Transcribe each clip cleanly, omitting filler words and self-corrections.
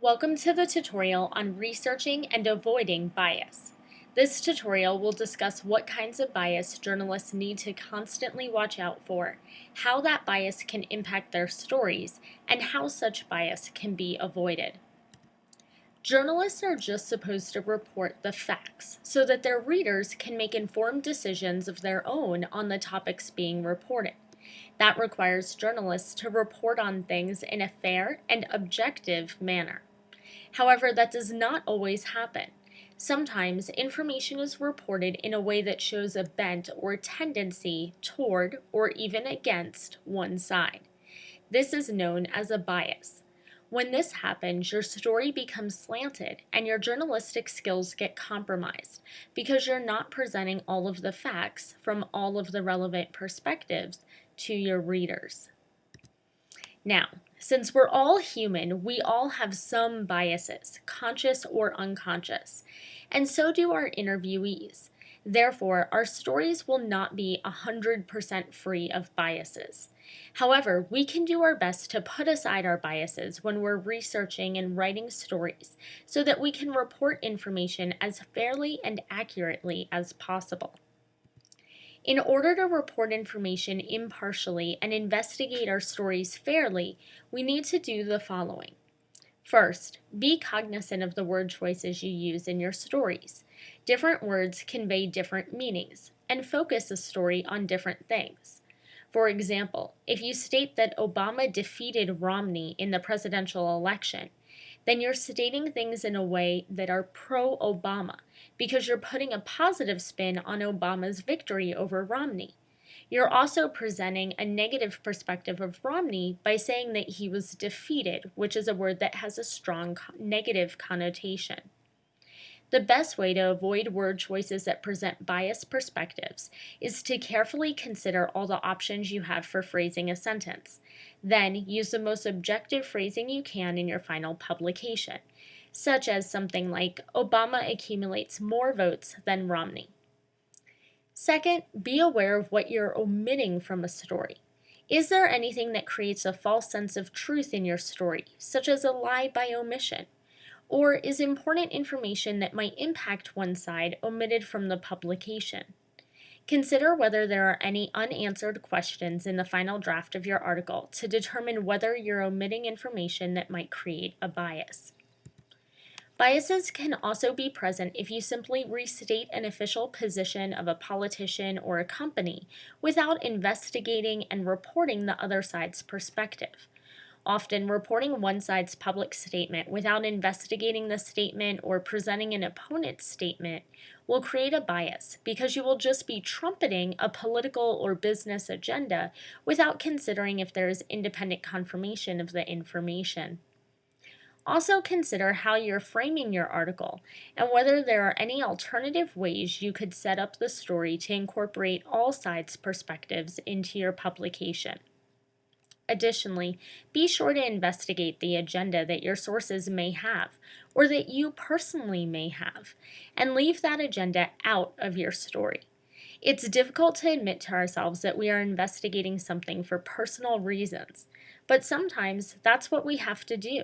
Welcome to the tutorial on researching and avoiding bias. This tutorial will discuss what kinds of bias journalists need to constantly watch out for, how that bias can impact their stories, and how such bias can be avoided. Journalists are just supposed to report the facts so that their readers can make informed decisions of their own on the topics being reported. That requires journalists to report on things in a fair and objective manner. However, that does not always happen. Sometimes information is reported in a way that shows a bent or tendency toward or even against one side. This is known as a bias. When this happens, your story becomes slanted and your journalistic skills get compromised because you're not presenting all of the facts from all of the relevant perspectives to your readers. Now, since we're all human, we all have some biases, conscious or unconscious, and so do our interviewees. Therefore, our stories will not be 100% free of biases. However, we can do our best to put aside our biases when we're researching and writing stories so that we can report information as fairly and accurately as possible. In order to report information impartially and investigate our stories fairly, we need to do the following. First, be cognizant of the word choices you use in your stories. Different words convey different meanings, and focus a story on different things. For example, if you state that Obama defeated Romney in the presidential election, then you're stating things in a way that are pro-Obama because you're putting a positive spin on Obama's victory over Romney. You're also presenting a negative perspective of Romney by saying that he was defeated, which is a word that has a strong negative connotation. The best way to avoid word choices that present biased perspectives is to carefully consider all the options you have for phrasing a sentence. Then use the most objective phrasing you can in your final publication, such as something like, Obama accumulates more votes than Romney. Second, be aware of what you're omitting from a story. Is there anything that creates a false sense of truth in your story, such as a lie by omission? Or is important information that might impact one side omitted from the publication? Consider whether there are any unanswered questions in the final draft of your article to determine whether you're omitting information that might create a bias. Biases can also be present if you simply restate an official position of a politician or a company without investigating and reporting the other side's perspective. Often, reporting one side's public statement without investigating the statement or presenting an opponent's statement will create a bias because you will just be trumpeting a political or business agenda without considering if there is independent confirmation of the information. Also consider how you're framing your article and whether there are any alternative ways you could set up the story to incorporate all sides' perspectives into your publication. Additionally, be sure to investigate the agenda that your sources may have, or that you personally may have, and leave that agenda out of your story. It's difficult to admit to ourselves that we are investigating something for personal reasons, but sometimes that's what we have to do.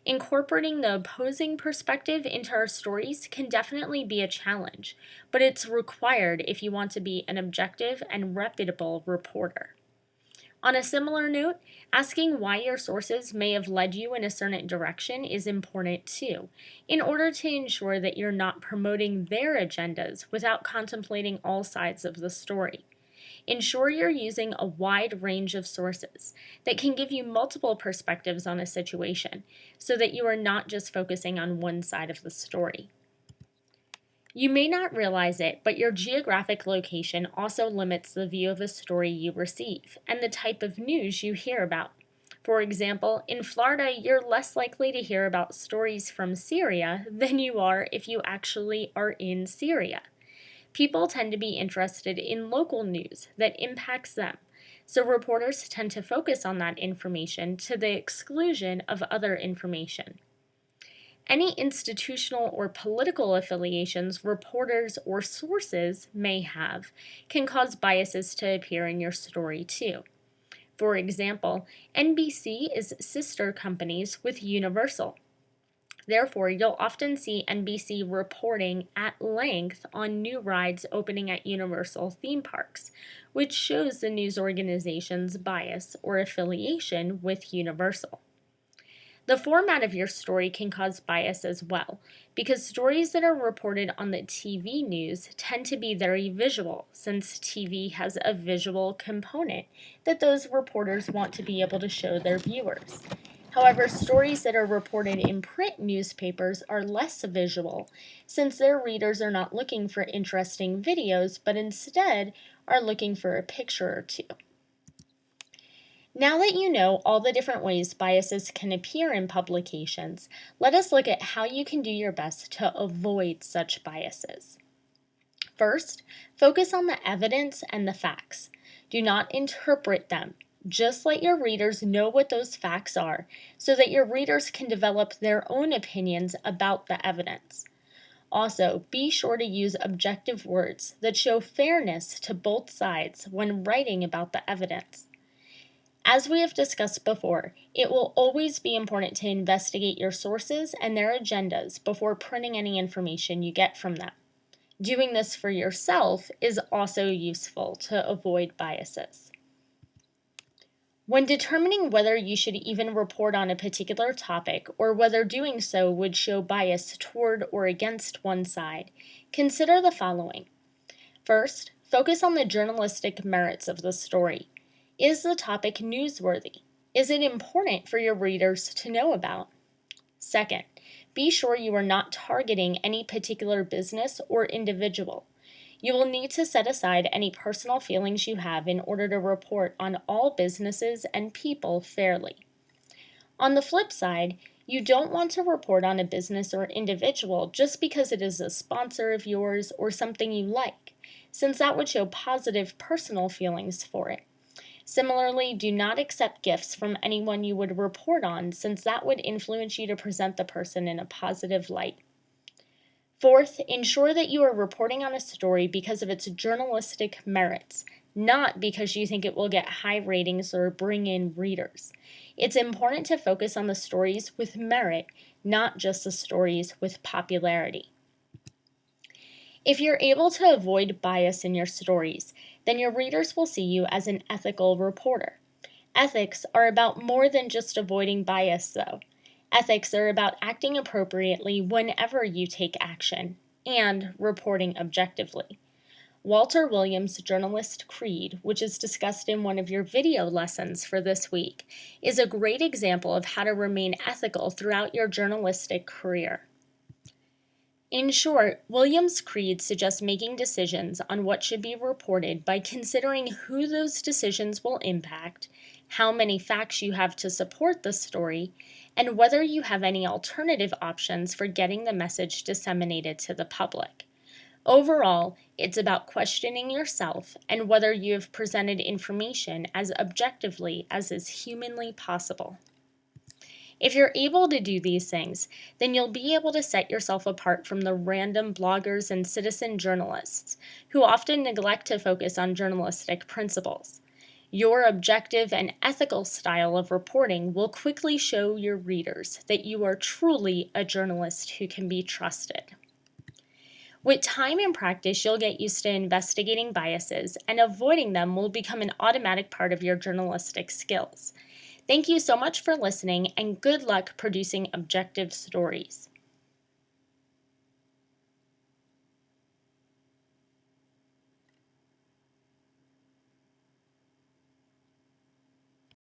Incorporating the opposing perspective into our stories can definitely be a challenge, but it's required if you want to be an objective and reputable reporter. On a similar note, asking why your sources may have led you in a certain direction is important too, in order to ensure that you're not promoting their agendas without contemplating all sides of the story. Ensure you're using a wide range of sources that can give you multiple perspectives on a situation, so that you are not just focusing on one side of the story. You may not realize it, but your geographic location also limits the view of a story you receive and the type of news you hear about. For example, in Florida, you're less likely to hear about stories from Syria than you are if you actually are in Syria. People tend to be interested in local news that impacts them, so reporters tend to focus on that information to the exclusion of other information. Any institutional or political affiliations reporters or sources may have can cause biases to appear in your story too. For example, NBC is sister companies with Universal. Therefore, you'll often see NBC reporting at length on new rides opening at Universal theme parks, which shows the news organization's bias or affiliation with Universal. The format of your story can cause bias as well, because stories that are reported on the TV news tend to be very visual, since TV has a visual component that those reporters want to be able to show their viewers. However, stories that are reported in print newspapers are less visual, since their readers are not looking for interesting videos, but instead are looking for a picture or two. Now that you know all the different ways biases can appear in publications, let us look at how you can do your best to avoid such biases. First, focus on the evidence and the facts. Do not interpret them. Just let your readers know what those facts are so that your readers can develop their own opinions about the evidence. Also, be sure to use objective words that show fairness to both sides when writing about the evidence. As we have discussed before, it will always be important to investigate your sources and their agendas before printing any information you get from them. Doing this for yourself is also useful to avoid biases. When determining whether you should even report on a particular topic or whether doing so would show bias toward or against one side, consider the following. First, focus on the journalistic merits of the story. Is the topic newsworthy? Is it important for your readers to know about? Second, be sure you are not targeting any particular business or individual. You will need to set aside any personal feelings you have in order to report on all businesses and people fairly. On the flip side, you don't want to report on a business or individual just because it is a sponsor of yours or something you like, since that would show positive personal feelings for it. Similarly, do not accept gifts from anyone you would report on, since that would influence you to present the person in a positive light. Fourth, ensure that you are reporting on a story because of its journalistic merits, not because you think it will get high ratings or bring in readers. It's important to focus on the stories with merit, not just the stories with popularity. If you're able to avoid bias in your stories, then your readers will see you as an ethical reporter. Ethics are about more than just avoiding bias, though. Ethics are about acting appropriately whenever you take action and reporting objectively. Walter Williams' journalist creed, which is discussed in one of your video lessons for this week, is a great example of how to remain ethical throughout your journalistic career. In short, Williams' creed suggests making decisions on what should be reported by considering who those decisions will impact, how many facts you have to support the story, and whether you have any alternative options for getting the message disseminated to the public. Overall, it's about questioning yourself and whether you have presented information as objectively as is humanly possible. If you're able to do these things, then you'll be able to set yourself apart from the random bloggers and citizen journalists who often neglect to focus on journalistic principles. Your objective and ethical style of reporting will quickly show your readers that you are truly a journalist who can be trusted. With time and practice, you'll get used to investigating biases, and avoiding them will become an automatic part of your journalistic skills. Thank you so much for listening, and good luck producing objective stories.